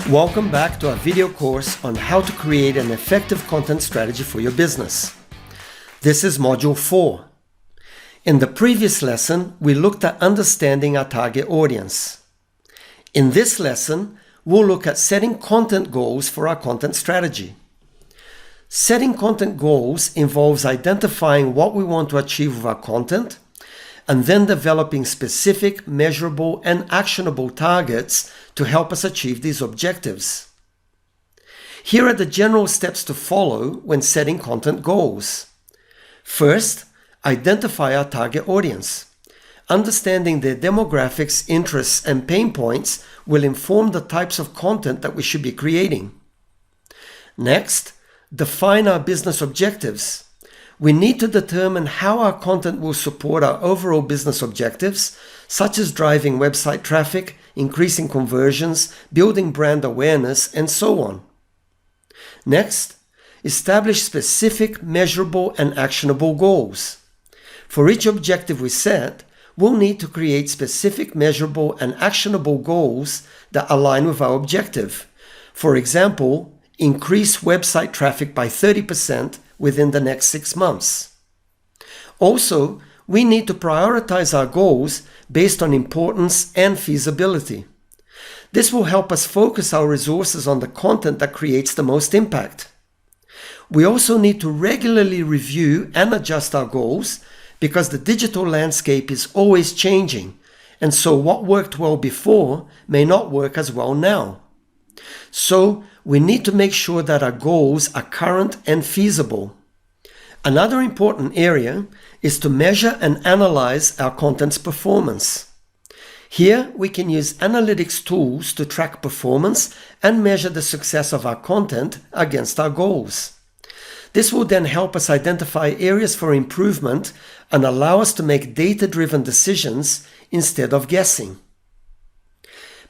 Welcome back to our video course on how to create an effective content strategy for your business. This is Module 4. In the previous lesson, we looked at understanding our target audience. In this lesson, we'll look at setting content goals for our content strategy. Setting content goals involves identifying what we want to achieve with our content, and then developing specific, measurable, and actionable targets to help us achieve these objectives. Here are the general steps to follow when setting content goals. First, identify our target audience. Understanding their demographics, interests, and pain points will inform the types of content that we should be creating. Next, define our business objectives. We need to determine how our content will support our overall business objectives, such as driving website traffic, increasing conversions, building brand awareness, and so on. Next, establish specific, measurable, and actionable goals. For each objective we set, we'll need to create specific, measurable, and actionable goals that align with our objective. For example, increase website traffic by 30% within the next 6 months. Also, we need to prioritize our goals based on importance and feasibility. This will help us focus our resources on the content that creates the most impact. We also need to regularly review and adjust our goals because the digital landscape is always changing, and so what worked well before may not work as well now. So, we need to make sure that our goals are current and feasible. Another important area is to measure and analyze our content's performance. Here, we can use analytics tools to track performance and measure the success of our content against our goals. This will then help us identify areas for improvement and allow us to make data-driven decisions instead of guessing.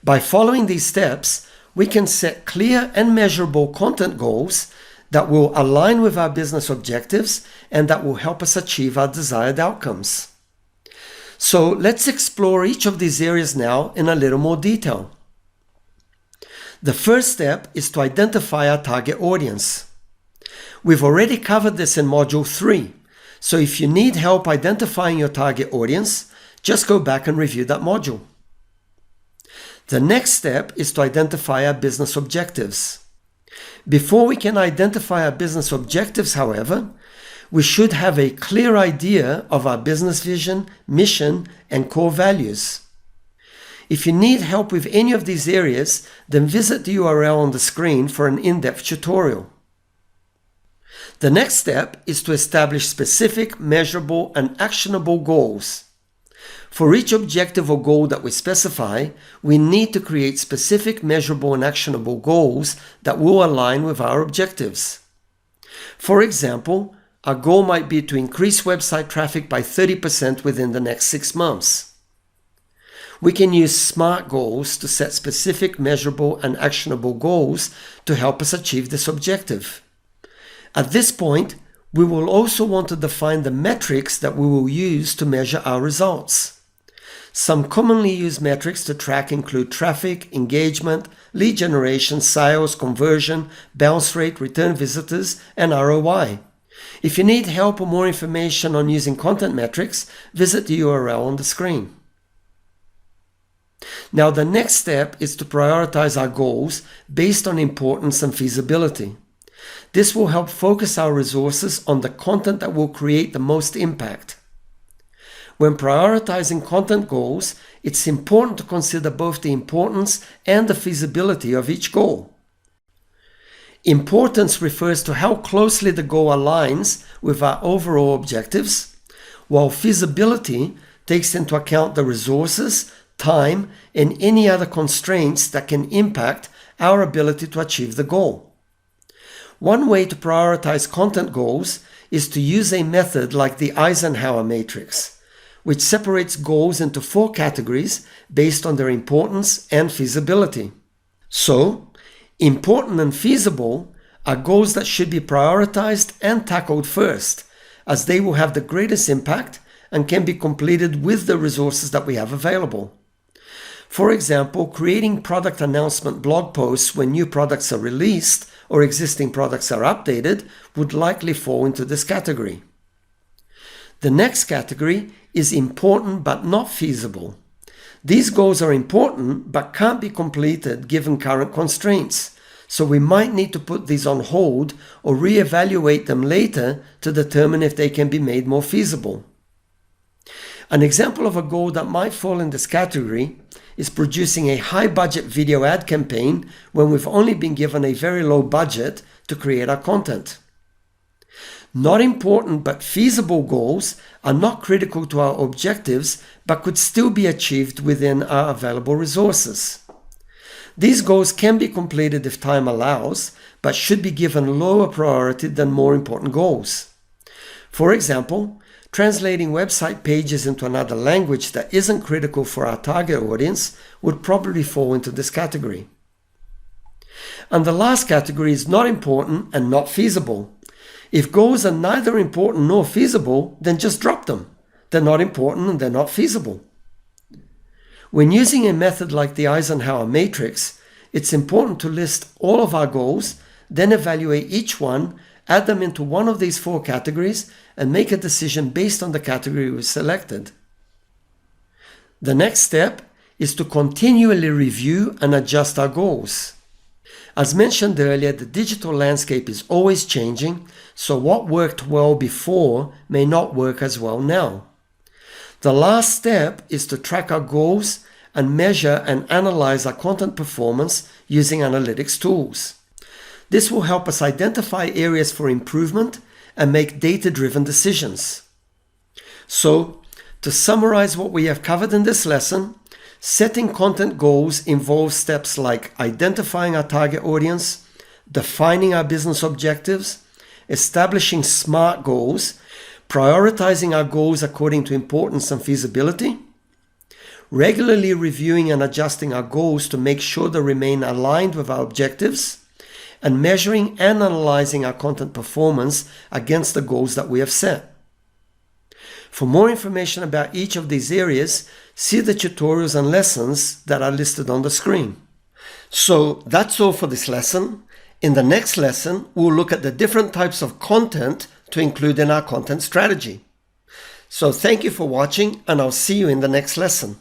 By following these steps, we can set clear and measurable content goals that will align with our business objectives and that will help us achieve our desired outcomes. So let's explore each of these areas now in a little more detail. The first step is to identify our target audience. We've already covered this in Module 3, so if you need help identifying your target audience, just go back and review that module. The next step is to identify our business objectives. Before we can identify our business objectives, however, we should have a clear idea of our business vision, mission, and core values. If you need help with any of these areas, then visit the URL on the screen for an in-depth tutorial. The next step is to establish specific, measurable, and actionable goals. For each objective or goal that we specify, we need to create specific, measurable, and actionable goals that will align with our objectives. For example, our goal might be to increase website traffic by 30% within the next 6 months. We can use SMART goals to set specific, measurable, and actionable goals to help us achieve this objective. At this point, we will also want to define the metrics that we will use to measure our results. Some commonly used metrics to track include traffic, engagement, lead generation, sales, conversion, bounce rate, return visitors, and ROI. If you need help or more information on using content metrics, visit the URL on the screen. Now, the next step is to prioritize our goals based on importance and feasibility. This will help focus our resources on the content that will create the most impact. When prioritizing content goals, it's important to consider both the importance and the feasibility of each goal. Importance refers to how closely the goal aligns with our overall objectives, while feasibility takes into account the resources, time, and any other constraints that can impact our ability to achieve the goal. One way to prioritize content goals is to use a method like the Eisenhower matrix, which separates goals into 4 categories based on their importance and feasibility. So, important and feasible are goals that should be prioritized and tackled first, as they will have the greatest impact and can be completed with the resources that we have available. For example, creating product announcement blog posts when new products are released or existing products are updated would likely fall into this category. The next category is important but not feasible. These goals are important but can't be completed given current constraints, so we might need to put these on hold or reevaluate them later to determine if they can be made more feasible. An example of a goal that might fall in this category is producing a high-budget video ad campaign when we've only been given a very low budget to create our content. Not important but feasible goals are not critical to our objectives but could still be achieved within our available resources. These goals can be completed if time allows, but should be given lower priority than more important goals. For example, translating website pages into another language that isn't critical for our target audience would probably fall into this category. And the last category is not important and not feasible. If goals are neither important nor feasible, then just drop them. They're not important and they're not feasible. When using a method like the Eisenhower matrix, it's important to list all of our goals, then evaluate each one, add them into one of these 4 categories, and make a decision based on the category we selected. The next step is to continually review and adjust our goals. As mentioned earlier, the digital landscape is always changing, so what worked well before may not work as well now. The last step is to track our goals and measure and analyze our content performance using analytics tools. This will help us identify areas for improvement and make data-driven decisions. So, to summarize what we have covered in this lesson, setting content goals involves steps like identifying our target audience, defining our business objectives, establishing SMART goals, prioritizing our goals according to importance and feasibility, regularly reviewing and adjusting our goals to make sure they remain aligned with our objectives, and measuring and analyzing our content performance against the goals that we have set. For more information about each of these areas, see the tutorials and lessons that are listed on the screen. So that's all for this lesson. In the next lesson, we'll look at the different types of content to include in our content strategy. So thank you for watching, and I'll see you in the next lesson.